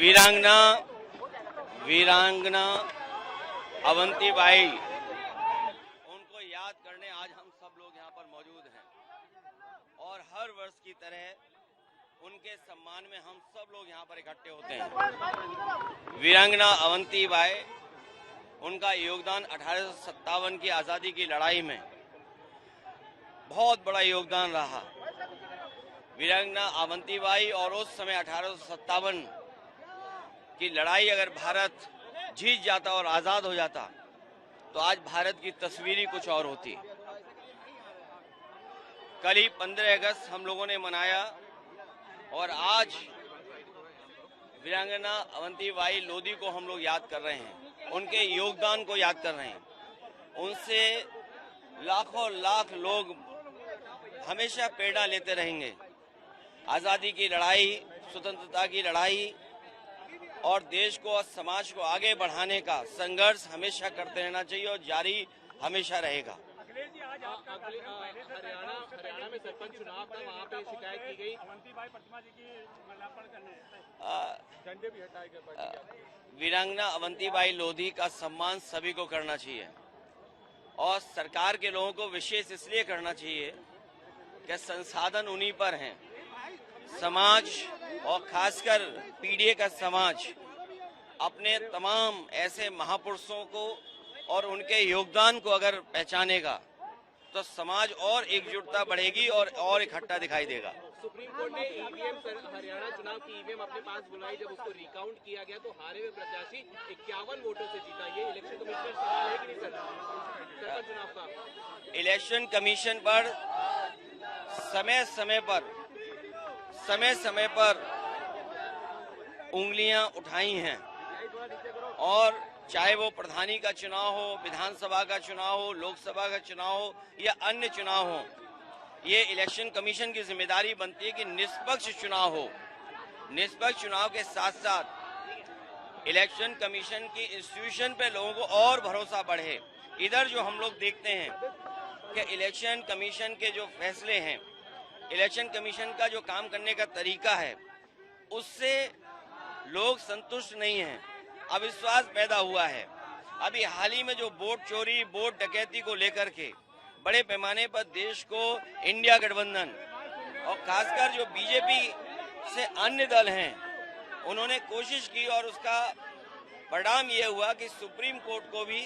वीरांगना वीरांगना अवंतीबाई, उनको याद करने आज हम सब लोग यहाँ पर मौजूद हैं और हर वर्ष की तरह उनके सम्मान में हम सब लोग यहाँ पर इकट्ठे होते हैं। वीरांगना अवंतीबाई, उनका योगदान 1857 की आज़ादी की लड़ाई में बहुत बड़ा योगदान रहा। वीरांगना अवंतीबाई और उस समय 1857 की लड़ाई अगर भारत जीत जाता और आज़ाद हो जाता तो आज भारत की तस्वीर ही कुछ और होती। कल ही 15 अगस्त हम लोगों ने मनाया और आज वीरांगना अवंतीबाई लोधी को हम लोग याद कर रहे हैं, उनके योगदान को याद कर रहे हैं। उनसे लाखों लाख लोग हमेशा प्रेरणा लेते रहेंगे। आज़ादी की लड़ाई, स्वतंत्रता की लड़ाई और देश को और समाज को आगे बढ़ाने का संघर्ष हमेशा करते रहना चाहिए और जारी हमेशा रहेगा। हरियाणा में सरपंच चुनाव था, वहाँ पे शिकायत की गई, अवंतीबाई प्रतिमा जी की माल्यार्पण करने झंडे भी हटाए गए। वीरांगना अवंतीबाई लोधी का सम्मान सभी को करना चाहिए और सरकार के लोगों को विशेष इसलिए करना चाहिए कि संसाधन उन्हीं पर हैं। समाज और खासकर पीढ़ी का समाज अपने तमाम ऐसे महापुरुषों को और उनके योगदान को अगर पहचानेगा तो समाज और एकजुटता बढ़ेगी और इकट्ठा दिखाई देगा। सुप्रीम कोर्ट ने ईवीएम हरियाणा चुनाव की ईवीएम अपने पास बुलाई, जब उसको रिकाउंट किया गया तो हारे हुए प्रत्याशी 51 वोटों से जीता। ये इलेक्शन कमीशन सवाल है कि नहीं सर सरपंच चुनाव का? इलेक्शन कमीशन पर समय समय पर उंगलियां उठाई हैं और चाहे वो प्रधानी का चुनाव हो, विधानसभा का चुनाव हो, लोकसभा का चुनाव हो या अन्य चुनाव हो, ये इलेक्शन कमीशन की जिम्मेदारी बनती है कि निष्पक्ष चुनाव हो। निष्पक्ष चुनाव के साथ साथ इलेक्शन कमीशन की इंस्टीट्यूशन पे लोगों को और भरोसा बढ़े। इधर जो हम लोग देखते हैं कि इलेक्शन कमीशन के जो फैसले हैं, इलेक्शन कमीशन का जो काम करने का तरीका है, उससे लोग संतुष्ट नहीं हैं, अविश्वास पैदा हुआ है। अभी हाल ही में जो वोट चोरी, वोट डकैती को लेकर के बड़े पैमाने पर देश को इंडिया गठबंधन और खासकर जो बीजेपी से अन्य दल हैं, उन्होंने कोशिश की और उसका परिणाम ये हुआ कि सुप्रीम कोर्ट को भी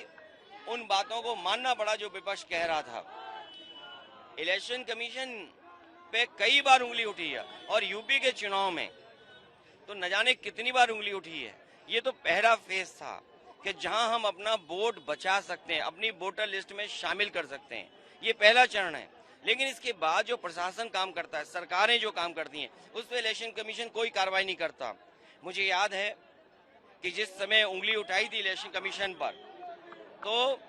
उन बातों को मानना पड़ा जो विपक्ष कह रहा था। इलेक्शन कमीशन पे कई बार उंगली उठी है और यूपी के चुनाव में तो न जाने कितनी बार उंगली उठी है। ये तो पहला फेज था कि जहां हम अपना वोट बचा सकते हैं, अपनी वोटर लिस्ट में शामिल कर सकते हैं, ये पहला चरण है। लेकिन इसके बाद जो प्रशासन काम करता है, सरकारें जो काम करती हैं, उस पर इलेक्शन कमीशन कोई कार्रवाई नहीं करता। मुझे याद है कि जिस समय उंगली उठाई थी इलेक्शन कमीशन पर, तो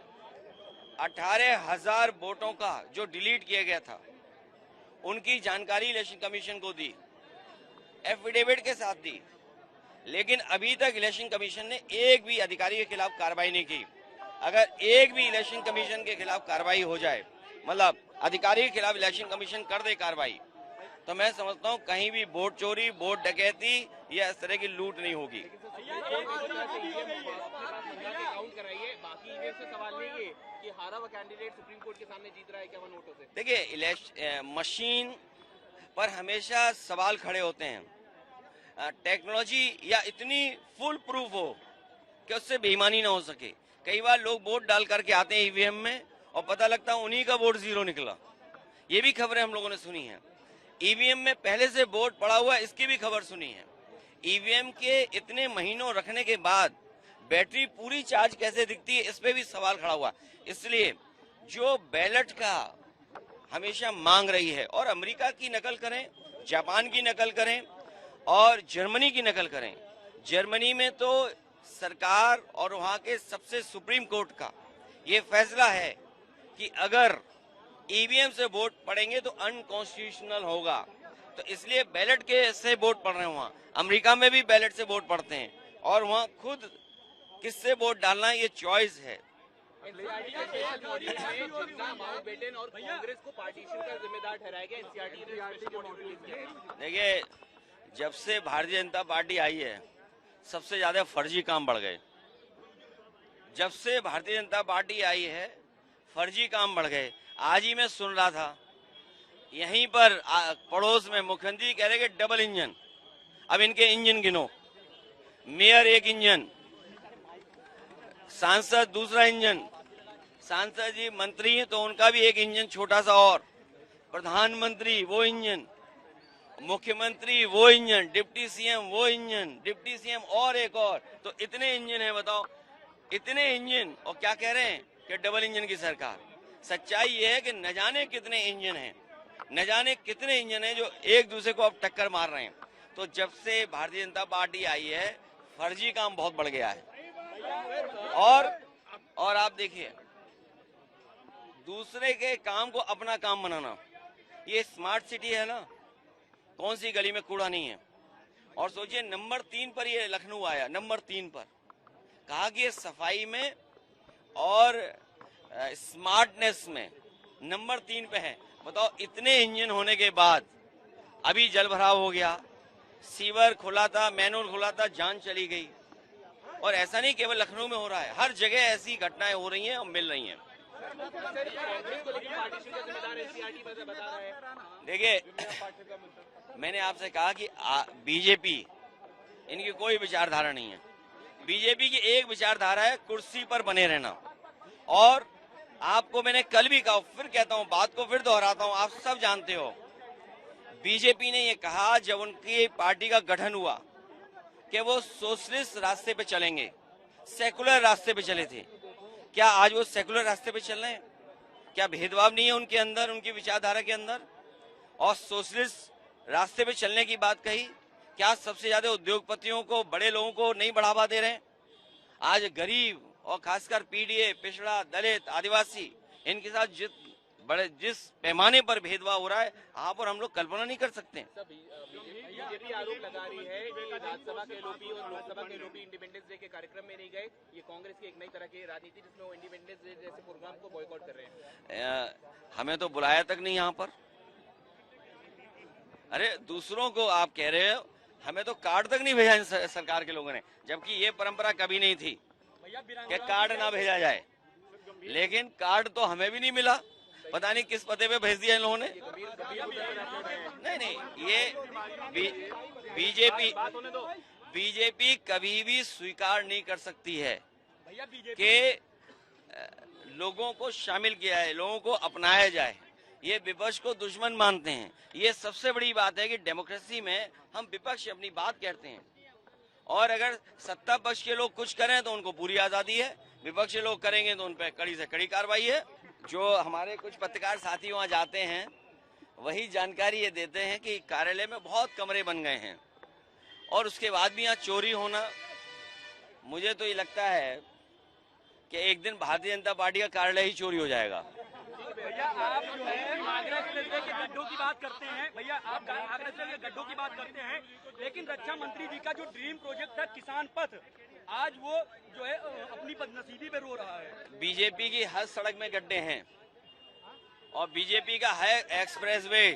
18,000 वोटों का जो डिलीट किया गया था, उनकी जानकारी इलेक्शन कमीशन को दी, एफिडेविट के साथ दी। लेकिन अभी तक इलेक्शन कमीशन ने एक भी अधिकारी के खिलाफ कार्रवाई नहीं की। अगर एक भी इलेक्शन कमीशन के खिलाफ कार्रवाई हो जाए, मतलब अधिकारी के खिलाफ इलेक्शन कमीशन कर दे कार्रवाई, तो मैं समझता हूँ कहीं भी वोट चोरी, वोट डकैती या इस तरह की लूट नहीं होगी। देखिए, मशीन पर हमेशा सवाल खड़े होते हैं। टेक्नोलॉजी या इतनी फुल प्रूफ हो कि उससे बेईमानी ना हो सके। कई बार लोग वोट डाल करके आते हैं ईवीएम में और पता लगता है उन्हीं का वोट 0 निकला। ये भी खबरें हम लोगों ने सुनी है। ईवीएम में पहले से वोट पड़ा हुआ, इसकी भी खबर सुनी है। ईवीएम के इतने महीनों रखने के बाद बैटरी पूरी चार्ज कैसे दिखती है, इस पे भी सवाल खड़ा हुआ। इसलिए जो बैलेट का हमेशा मांग रही है, और अमेरिका की नकल करें, जापान की नकल करें और जर्मनी की नकल करें। जर्मनी में तो सरकार और वहां के सबसे सुप्रीम कोर्ट का ये फैसला है कि अगर ईवीएम से वोट पड़ेंगे तो अनकॉन्स्टिट्यूशनल होगा। तो इसलिए बैलेट के से वोट पड़ रहे हैं वहाँ। अमेरिका में भी बैलेट से वोट पड़ते हैं और वहाँ खुद किससे वोट डालना ये चॉइस है। देखिए, जब से भारतीय जनता पार्टी आई है, सबसे ज्यादा फर्जी काम बढ़ गए। जब से भारतीय जनता पार्टी आई है फर्जी काम बढ़ गए। आज ही मैं सुन रहा था यहीं पर पड़ोस में मुख्यमंत्री कह रहे कि डबल इंजन। अब इनके इंजन गिनो, मेयर एक इंजन, सांसद दूसरा इंजन, सांसद जी मंत्री हैं तो उनका भी एक इंजन छोटा सा, और प्रधानमंत्री वो इंजन, मुख्यमंत्री वो इंजन, डिप्टी सीएम वो इंजन, डिप्टी सीएम और एक और, तो इतने इंजन हैं बताओ, इतने इंजन, और क्या कह रहे हैं कि डबल इंजन की सरकार। सच्चाई ये है कि न जाने कितने इंजन हैं, न जाने कितने इंजन हैं जो एक दूसरे को अब टक्कर मार रहे हैं। तो जब से भारतीय जनता पार्टी आई है फर्जी काम बहुत बढ़ गया है। और आप देखिए दूसरे के काम को अपना काम बनाना, ये स्मार्ट सिटी है ना, कौन सी गली में कूड़ा नहीं है। और सोचिए नंबर 3 पर ये लखनऊ आया, नंबर 3 पर, कहा कि ये सफाई में और स्मार्टनेस में नंबर 3 पे है। बताओ इतने इंजन होने के बाद अभी जल भराव हो गया, सीवर खुला था, मैनहोल खुला था, जान चली गई। और ऐसा नहीं केवल लखनऊ में हो रहा है, हर जगह ऐसी घटनाएं हो रही हैं और मिल रही हैं। देखिए मैंने आपसे कहा कि बीजेपी, इनकी कोई विचारधारा नहीं है। बीजेपी की एक विचारधारा है कुर्सी पर बने रहना। और आपको मैंने कल भी कहा, फिर कहता हूं, बात को फिर दोहराता हूं, आप सब जानते हो बीजेपी ने ये कहा जब उनकी पार्टी का गठन हुआ कि वो सोशलिस्ट रास्ते पे चलेंगे, सेकुलर रास्ते पे चले थे। क्या आज वो सेकुलर रास्ते पे चल रहे हैं? क्या भेदभाव नहीं है उनके अंदर, उनकी विचारधारा के अंदर? और सोशलिस्ट रास्ते पे चलने की बात कही, क्या सबसे ज्यादा उद्योगपतियों को, बड़े लोगों को नहीं बढ़ावा दे रहे हैं? आज गरीब और खासकर पीडीए, पिछड़ा, दलित, आदिवासी, इनके साथ जिस पैमाने पर भेदभाव हो रहा है आप और हम लोग कल्पना नहीं कर सकते। बीजेपी आरोप लगा रही है कि राज्यसभा के एलओपी और लोकसभा के एलओपी इंडिपेंडेंस डे के कार्यक्रम में नहीं गए। ये कांग्रेस की एक नई तरह की राजनीति जिसमें वो इंडिपेंडेंस डे जैसे प्रोग्राम को बॉयकॉट कर रहे हैं। हमें तो बुलाया तक नहीं यहाँ पर। अरे दूसरों को आप कह रहे हो, हमें तो कार्ड तक नहीं भेजा सरकार के लोगों ने, जबकि ये परंपरा कभी नहीं थी कि कार्ड ना भेजा जाए। लेकिन कार्ड तो हमें भी नहीं मिला, पता नहीं किस पते पे भेज दिया इन लोगों ने। नहीं, ये बीजेपी कभी भी स्वीकार नहीं कर सकती है कि लोगों को शामिल किया है, लोगों को अपनाया जाए। ये विपक्ष को दुश्मन मानते हैं। ये सबसे बड़ी बात है कि डेमोक्रेसी में हम विपक्ष अपनी बात कहते हैं, और अगर सत्ता पक्ष के लोग कुछ करें तो उनको पूरी आजादी है, विपक्ष के लोग करेंगे तो उन पर कड़ी से कड़ी कार्रवाई है। जो हमारे कुछ पत्रकार साथी वहाँ जाते हैं वही जानकारी ये देते हैं कि कार्यालय में बहुत कमरे बन गए हैं, और उसके बाद भी यहाँ चोरी होना, मुझे तो ये लगता है कि एक दिन भारतीय जनता पार्टी का कार्यालय ही चोरी हो जाएगा। भैया आप जो है आगरा एक्सप्रेसवे के गड्ढों की बात करते हैं, भैया आप आगरा एक्सप्रेसवे के गड्ढों की बात करते हैं, लेकिन रक्षा मंत्री जी का जो ड्रीम प्रोजेक्ट था किसान पथ, आज वो जो है अपनी बदनसीबी पे रो रहा है। बीजेपी की हर सड़क में गड्ढे हैं, और बीजेपी का है एक्सप्रेसवे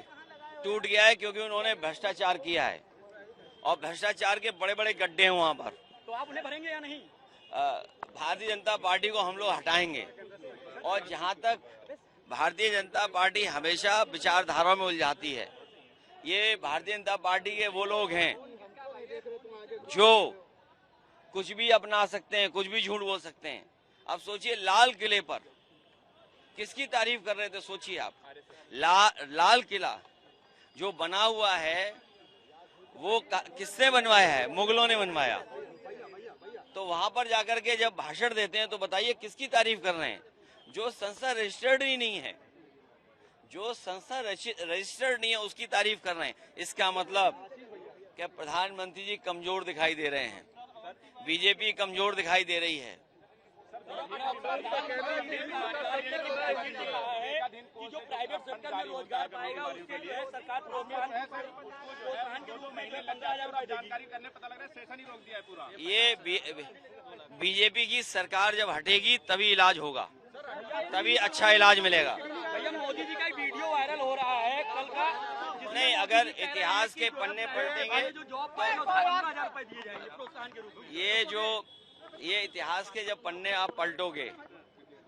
टूट गया है क्योंकि उन्होंने भ्रष्टाचार किया है, और भ्रष्टाचार के बड़े बड़े गड्ढे हैं वहां पर। तो आप उन्हें भरेंगे या नहीं? भारतीय जनता पार्टी को हम लोग हटाएंगे। और जहां तक भारतीय जनता पार्टी हमेशा विचारधारा में उलझाती है, ये भारतीय जनता पार्टी के वो लोग हैं जो कुछ भी अपना सकते हैं, कुछ भी झूठ बोल सकते हैं। अब सोचिए लाल किले पर किसकी तारीफ कर रहे थे, सोचिए आप। लाल किला जो बना हुआ है वो किसने बनवाया है? मुगलों ने बनवाया। तो वहां पर जाकर के जब भाषण देते हैं तो बताइए किसकी तारीफ कर रहे हैं? जो संस्था रजिस्टर्ड ही नहीं है, जो संस्था रजिस्टर्ड नहीं है उसकी तारीफ कर रहे हैं। इसका मतलब कि प्रधानमंत्री जी कमजोर दिखाई दे रहे हैं, बीजेपी कमजोर दिखाई दे रही है। जो प्राइवेट सेक्टर में रोजगार पाएगा उसके लिए सरकार प्रोत्साहन के रूप में 15,000 जानकारी करने पता लग रहा है सेशन ही रोक दिया है पूरा। ये बीजेपी की सरकार जब हटेगी तभी इलाज होगा, तभी अच्छा इलाज मिलेगा। भैया मोदी जी का एक वीडियो वायरल हो रहा है कल का, नहीं, अगर इतिहास के पन्ने पलटेंगे जो जॉब पर 15,000 रुपए दिए जाएंगे प्रोत्साहन के रूप में। ये इतिहास के जब पन्ने आप पलटोगे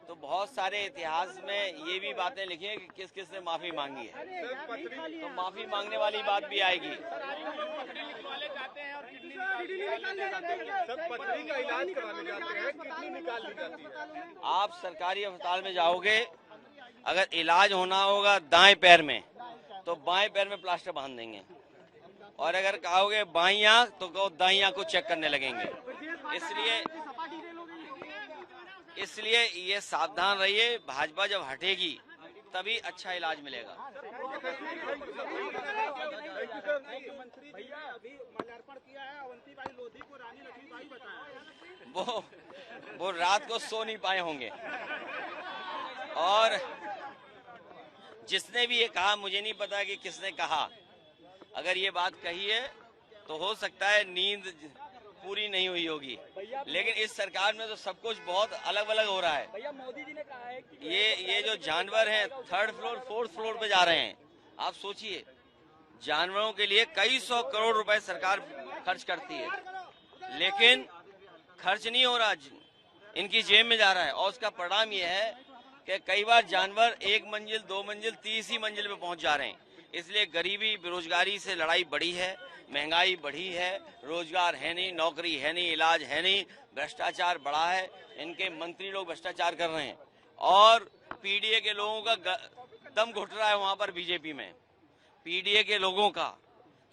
तो बहुत सारे इतिहास में ये भी बातें लिखी हैं कि किस किस ने माफी मांगी है, तो माफी मांगने वाली बात भी आएगी। आप सरकारी अस्पताल में जाओगे, अगर इलाज होना होगा दाएं पैर में तो बाएं पैर में प्लास्टर बांध देंगे, और अगर कहोगे बाईं आंख तो कहो दाईं आंख को चेक करने लगेंगे। इसलिए ये सावधान रहिए, भाजपा जब हटेगी तभी अच्छा इलाज मिलेगा। वो रात को सो नहीं पाए होंगे, और जिसने भी ये कहा, मुझे नहीं पता कि किसने कहा, अगर ये बात कही है तो हो सकता है नींद पूरी नहीं हुई होगी, लेकिन इस सरकार में तो सब कुछ बहुत अलग अलग हो रहा है। भैया मोदी जी ने कहा है कि ये जो जानवर हैं 3rd फ्लोर 4th फ्लोर पे जा रहे हैं, आप सोचिए, जानवरों के लिए कई 100 करोड़ रुपए सरकार खर्च करती है, लेकिन खर्च नहीं हो रहा, इनकी जेब में जा रहा है, और उसका परिणाम ये है कि कई बार जानवर 1 मंजिल 2 मंजिल 30 मंजिल पे पहुंच जा रहे हैं। इसलिए गरीबी बेरोजगारी से लड़ाई बढ़ी है, महंगाई बढ़ी है, रोजगार है नहीं, नौकरी है नहीं, इलाज है नहीं, भ्रष्टाचार बढ़ा है, इनके मंत्री लोग भ्रष्टाचार कर रहे हैं, और पीडीए के लोगों का दम घुट रहा है वहां पर बीजेपी में। पीडीए के लोगों का,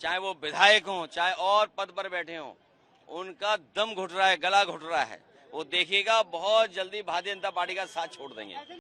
चाहे वो विधायक हों चाहे और पद पर बैठे हों, उनका दम घुट रहा है, गला घुट रहा है। वो देखिएगा बहुत जल्दी भारतीय जनता पार्टी का साथ छोड़ देंगे।